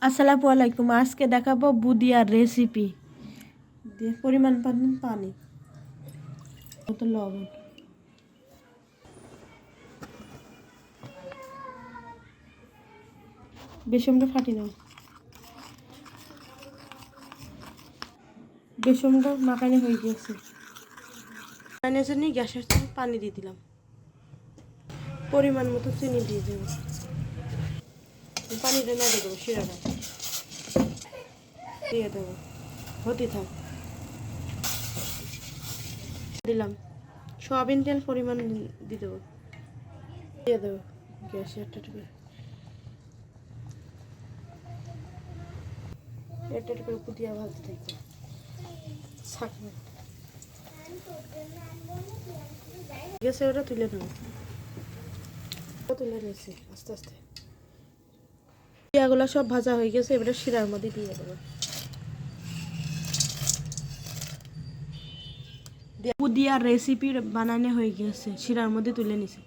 আসসালামু আলাইকুম। আজকে দেখাবো বুদিয়ার রেসিপি। দিয়ে পরিমাণ পানি, মতো লবণ, বেসনটা ফাটি নাও। বেসনটা মাখানো হয়ে গেছে। মাখানোর জন্য গ্যাসের চুলায় পানি দিয়ে দিলাম। পরিমাণ মতো চিনি দিয়ে দেবো। পানিটা না দিয়ে দেবো, শিরাটা দিয়ে দেবো, হতে থাক। দিলাম সয়াবিন তেল পরিমাণ দিয়ে দেবো, দিয়ে দেবো গ্যাসে একটা করে পুদিয়া ভাজতে থাকবে। গেছে ওটা তুলে নেবো, তুলে নিয়েছি আস্তে আস্তে। পিয়াগুলো সব ভাজা হয়ে গেছে, এবারে শিরার মধ্যে দিয়ে দেবো। পুদিয়ার রেসিপি বানানো হয়ে গেছে, শিরার মধ্যে তুলে নিছি।